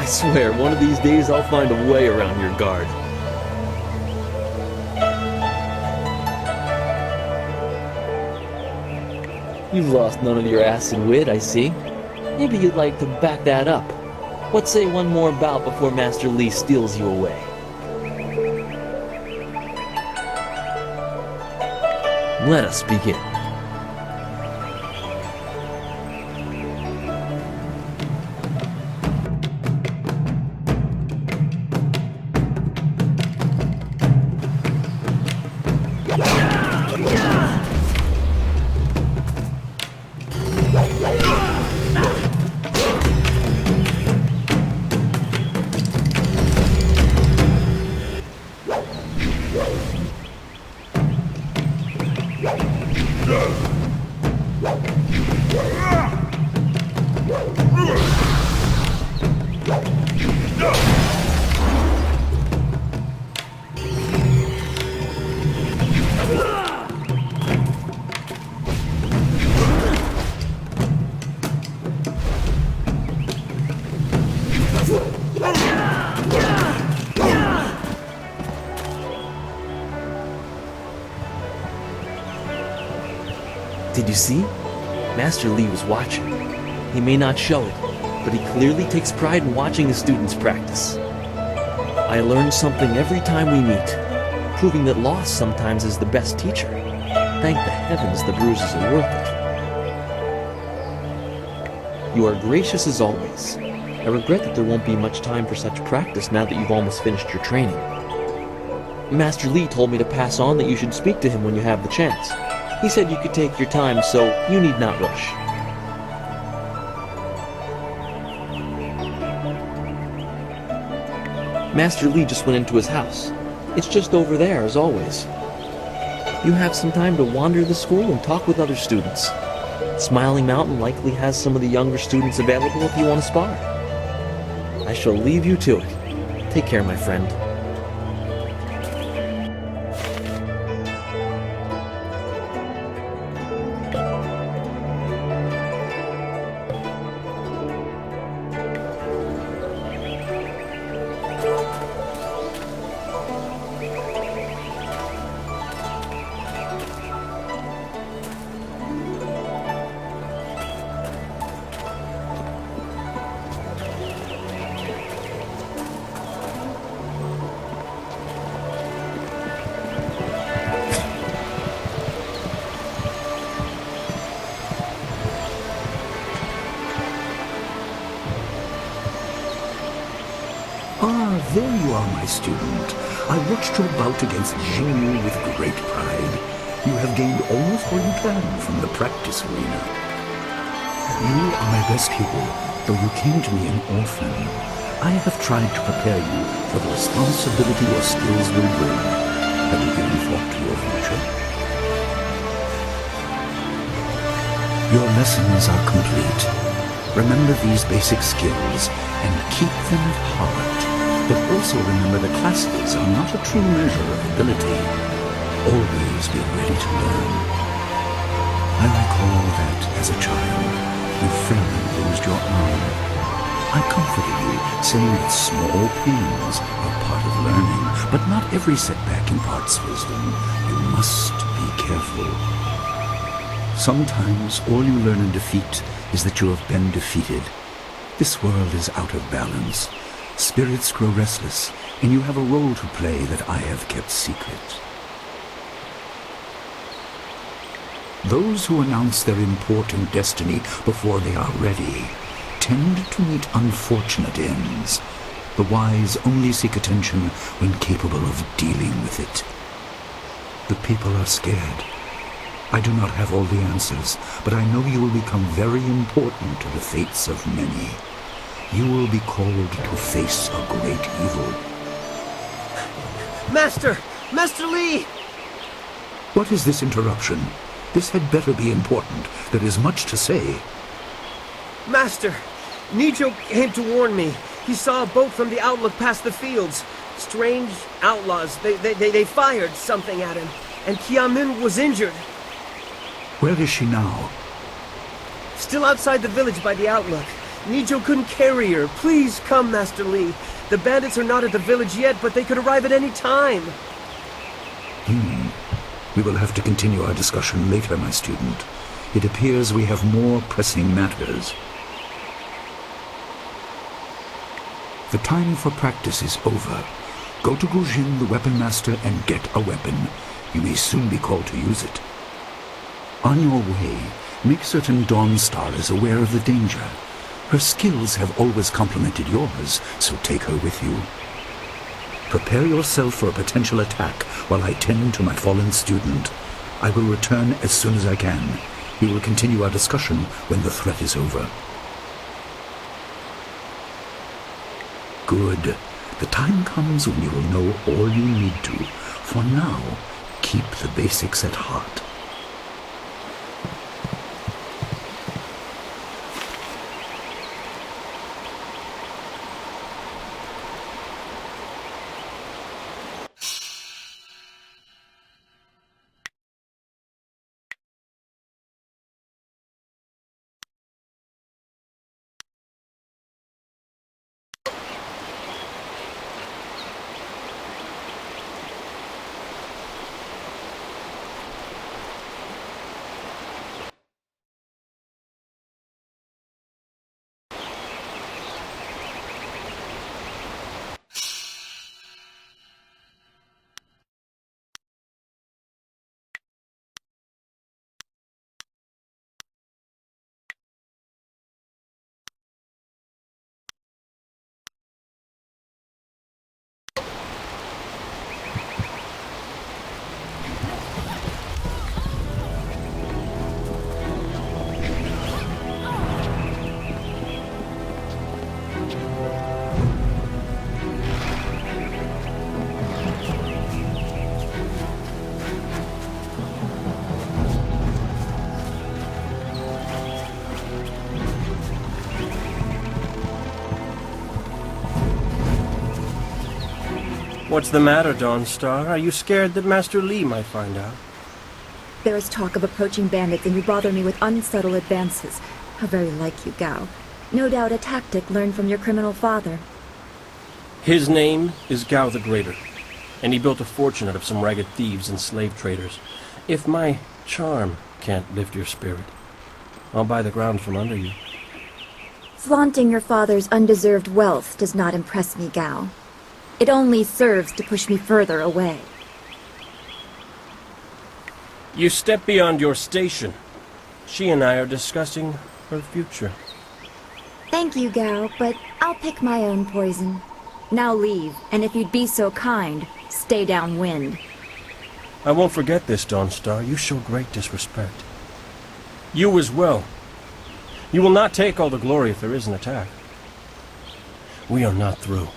I swear, one of these days I'll find a way around your guard. You've lost none of your acid wit, I see. Maybe you'd like to back that up. What say one more bout before Master Li steals you away? Let us begin. Did you see? Master Li was watching. He may not show it, but he clearly takes pride in watching his students practice. I learn something every time we meet, proving that loss sometimes is the best teacher. Thank the heavens the bruises are worth it. You are gracious as always. I regret that there won't be much time for such practice now that you've almost finished your training. Master Li told me to pass on that you should speak to him when you have the chance. He said you could take your time, so you need not rush. Master Li just went into his house. It's just over there, as always. You have some time to wander the school and talk with other students. Smiling Mountain likely has some of the younger students available if you want to spar. I shall leave you to it. Take care, my friend. Ah, there you are, my student. I watched your bout against Jing with great pride. You have gained almost all you can from the practice arena. You are my best pupil, though you came to me an orphan. I have tried to prepare you for the responsibility your skills will bring. Have you given thought to your future? Your lessons are complete. Remember these basic skills and keep them at heart. But also remember that classes are not a true measure of ability. Always be ready to learn. I recall that, as a child, you fell and bruised your arm. I comforted you, saying that small pains are part of learning, but not every setback imparts wisdom. You must be careful. Sometimes all you learn in defeat is that you have been defeated. This world is out of balance. Spirits grow restless, and you have a role to play that I have kept secret. Those who announce their important destiny before they are ready tend to meet unfortunate ends. The wise only seek attention when capable of dealing with it. The people are scared. I do not have all the answers, but I know you will become very important to the fates of many. You will be called to face a great evil. Master! Master Li! What is this interruption? This had better be important. There is much to say. Master! Nijo came to warn me. He saw a boat from the outlook past the fields. Strange outlaws. They fired something at him. And Qiamin was injured. Where is she now? Still outside the village by the outlook. Nijo couldn't carry her. Please come, Master Li. The bandits are not at the village yet, but they could arrive at any time. We will have to continue our discussion later, my student. It appears we have more pressing matters. The time for practice is over. Go to Gujin, the weapon master, and get a weapon. You may soon be called to use it. On your way, make certain Dawnstar is aware of the danger. Her skills have always complemented yours, so take her with you. Prepare yourself for a potential attack while I tend to my fallen student. I will return as soon as I can. We will continue our discussion when the threat is over. Good. The time comes when you will know all you need to. For now, keep the basics at heart. What's the matter, Dawnstar? Are you scared that Master Li might find out? There is talk of approaching bandits, and you bother me with unsubtle advances. How very like you, Gao. No doubt a tactic learned from your criminal father. His name is Gao the Greater, and he built a fortune out of some ragged thieves and slave traders. If my charm can't lift your spirit, I'll buy the ground from under you. Flaunting your father's undeserved wealth does not impress me, Gao. It only serves to push me further away. You step beyond your station. She and I are discussing her future. Thank you, Gao, but I'll pick my own poison. Now leave, and if you'd be so kind, stay downwind. I won't forget this, Dawnstar. You show great disrespect. You as well. You will not take all the glory if there is an attack. We are not through.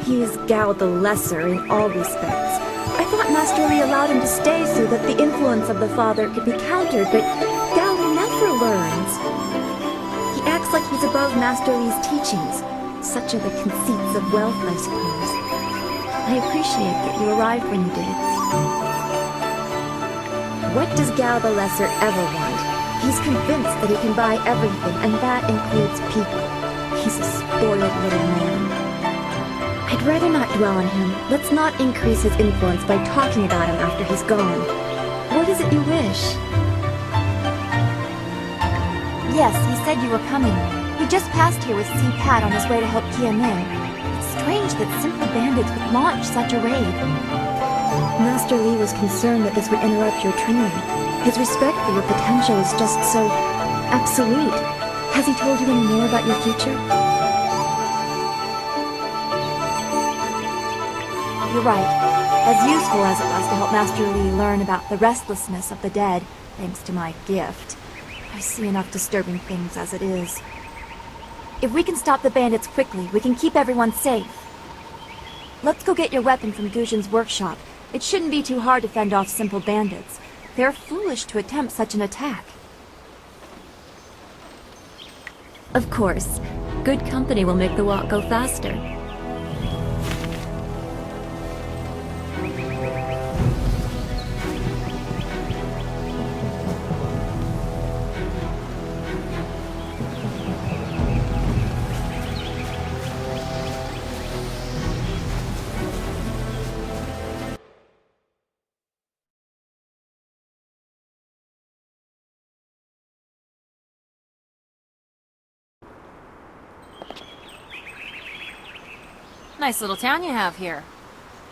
He is Gao the Lesser in all respects. I thought Master Li allowed him to stay so that the influence of the father could be countered, but Gao never learns. He acts like he's above Master Li's teachings. Such are the conceits of wealth, I suppose. I appreciate that you arrived when you did. What does Gao the Lesser ever want? He's convinced that he can buy everything, and that includes people. He's a spoiled little man. I'd rather not dwell on him. Let's not increase his influence by talking about him after he's gone. What is it you wish? Yes, he said you were coming. He just passed here with C-Pat on his way to help Kia Min. It's strange that simple bandits would launch such a raid. Master Li was concerned that this would interrupt your training. His respect for your potential is just so absolute. Has he told you any more about your future? You're right. As useful as it was to help Master Li learn about the restlessness of the dead, thanks to my gift, I see enough disturbing things as it is. If we can stop the bandits quickly, we can keep everyone safe. Let's go get your weapon from Gujin's workshop. It shouldn't be too hard to fend off simple bandits. They're foolish to attempt such an attack. Of course. Good company will make the walk go faster. Nice little town you have here.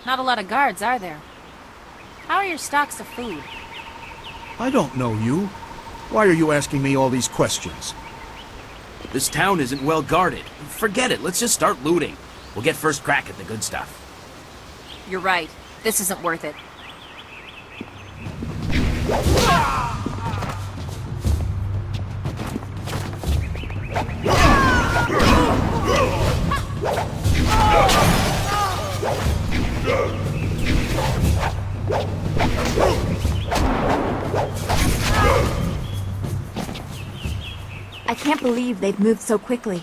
Not a lot of guards, are there? How are your stocks of food? I don't know you. Why are you asking me all these questions? This town isn't well guarded. Forget it, let's just start looting. We'll get first crack at the good stuff. You're right. This isn't worth it. I can't believe they've moved so quickly.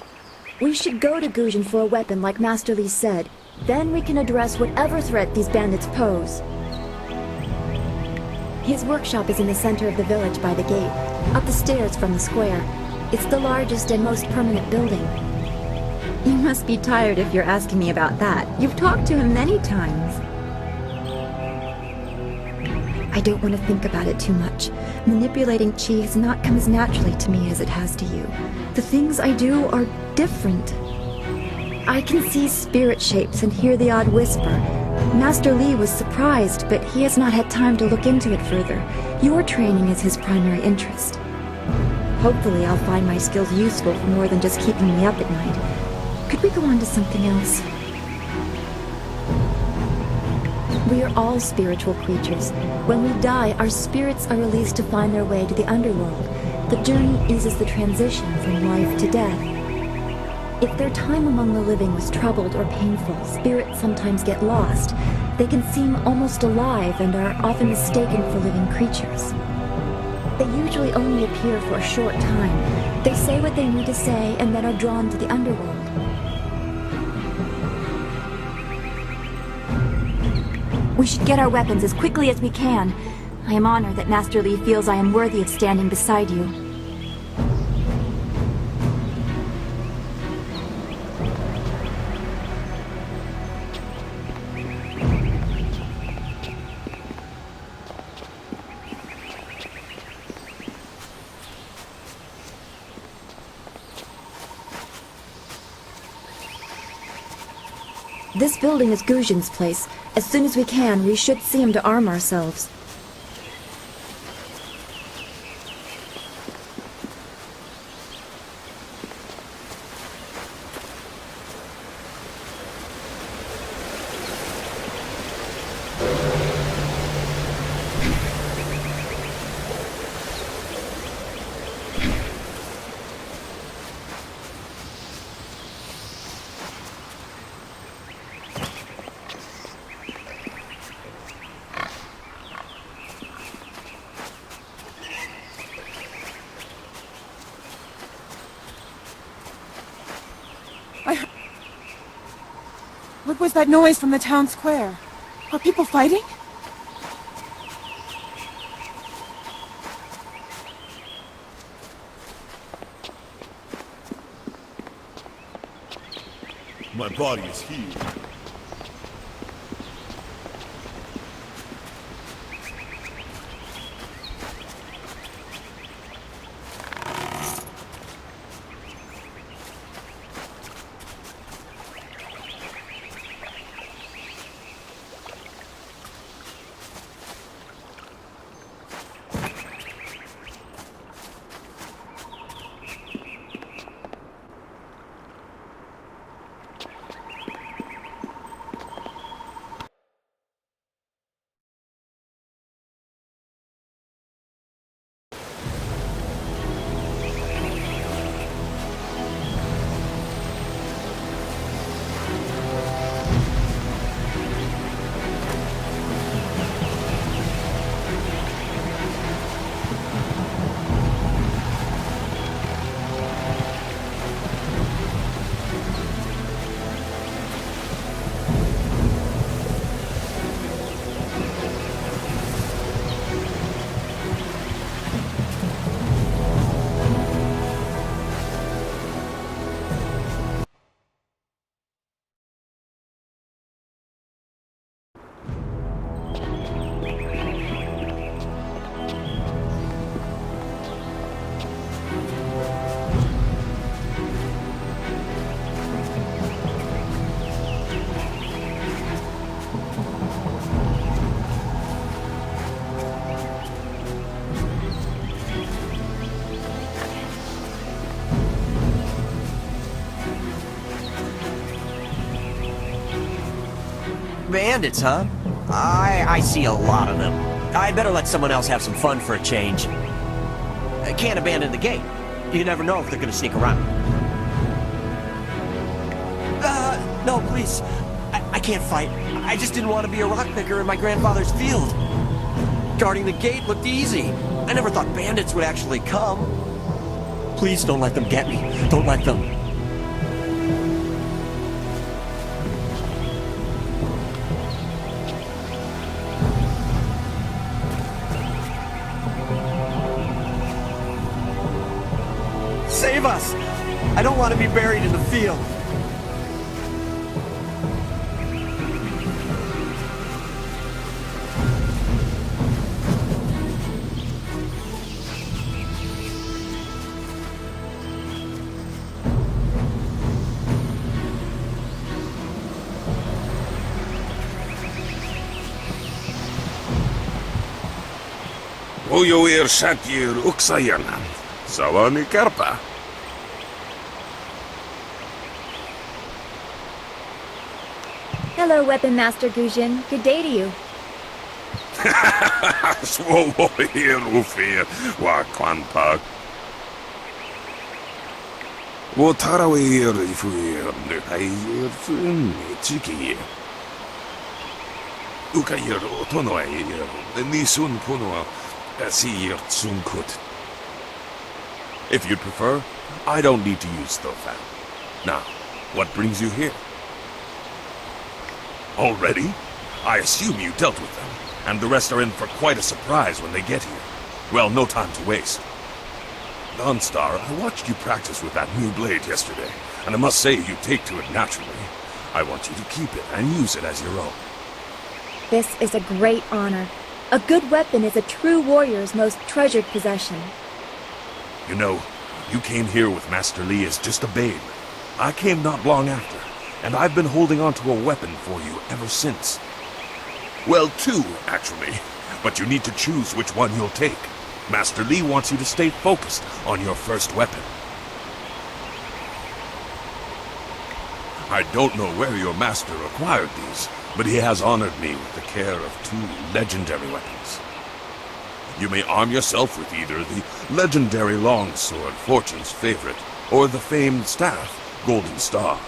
We should go to Gujin for a weapon like Master Li said. Then we can address whatever threat these bandits pose. His workshop is in the center of the village by the gate, up the stairs from the square. It's the largest and most permanent building. You must be tired if you're asking me about that. You've talked to him many times. I don't want to think about it too much. Manipulating Qi has not come as naturally to me as it has to you. The things I do are different. I can see spirit shapes and hear the odd whisper. Master Li was surprised, but he has not had time to look into it further. Your training is his primary interest. Hopefully I'll find my skills useful for more than just keeping me up at night. Could we go on to something else? We are all spiritual creatures. When we die, our spirits are released to find their way to the underworld. The journey eases the transition from life to death. If their time among the living was troubled or painful, spirits sometimes get lost. They can seem almost alive and are often mistaken for living creatures. They usually only appear for a short time. They say what they need to say and then are drawn to the underworld. We should get our weapons as quickly as we can. I am honored that Master Li feels I am worthy of standing beside you. This building is Gujin's place. As soon as we can, we should see him to arm ourselves. What was that noise from the town square? Are people fighting? My body is healed. bandits, huh? I see a lot of them. I'd better let someone else have some fun for a change. I can't abandon the gate. You never know if they're gonna sneak around. No, please. I can't fight. I just didn't want to be a rock picker in my grandfather's field. Guarding the gate looked easy. I never thought bandits would actually come. Please don't let them get me. Don't let them. Save us! I don't want to be buried in the field. Ujoir Shatir Uksayanan. Sawani Karpa. Hello, Weapon Master Gujin. Good day to you. Swoir Ufir Wakwanpa. Wotarawir Ifuir Nukayir Chiki. Ukayir Otonoir Nisun Puno. If you'd prefer, I don't need to use Thofan. Now, what brings you here? Already? I assume you dealt with them, and the rest are in for quite a surprise when they get here. Well, no time to waste. Dawnstar, I watched you practice with that new blade yesterday, and I must say you take to it naturally. I want you to keep it and use it as your own. This is a great honor. A good weapon is a true warrior's most treasured possession. You know, you came here with Master Li as just a babe. I came not long after, and I've been holding on to a weapon for you ever since. Well, two, actually, but you need to choose which one you'll take. Master Li wants you to stay focused on your first weapon. I don't know where your master acquired these, but he has honored me with the care of two legendary weapons. You may arm yourself with either the legendary longsword, Fortune's favorite, or the famed staff, Golden Star.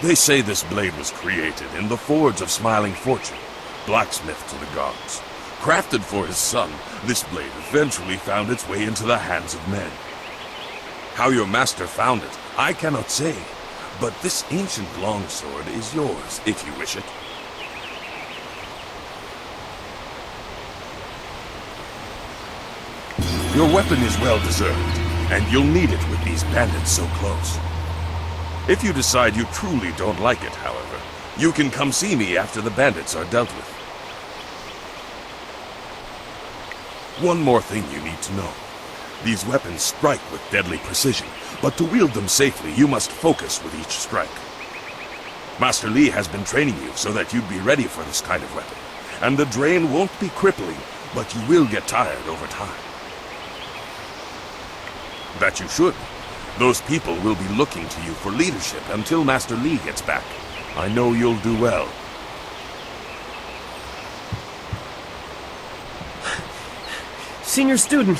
They say this blade was created in the forge of Smiling Fortune, blacksmith to the gods. Crafted for his son, this blade eventually found its way into the hands of men. How your master found it, I cannot say. But this ancient longsword is yours, if you wish it. Your weapon is well deserved, and you'll need it with these bandits so close. If you decide you truly don't like it, however, you can come see me after the bandits are dealt with. One more thing you need to know. These weapons strike with deadly precision, but to wield them safely, you must focus with each strike. Master Li has been training you so that you'd be ready for this kind of weapon, and the drain won't be crippling, but you will get tired over time. That you should. Those people will be looking to you for leadership until Master Li gets back. I know you'll do well. Senior student.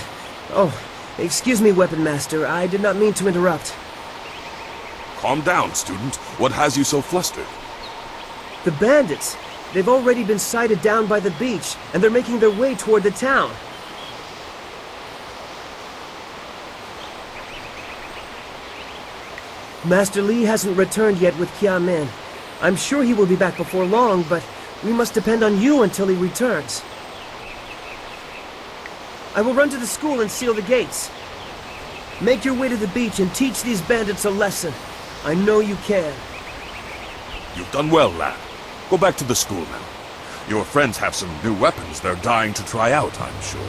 Oh, excuse me, Weapon Master. I did not mean to interrupt. Calm down, student. What has you so flustered? The bandits. They've already been sighted down by the beach, and they're making their way toward the town. Master Li hasn't returned yet with Qiamin. I'm sure he will be back before long, but we must depend on you until he returns. I will run to the school and seal the gates. Make your way to the beach and teach these bandits a lesson. I know you can. You've done well, lad. Go back to the school now. Your friends have some new weapons they're dying to try out, I'm sure.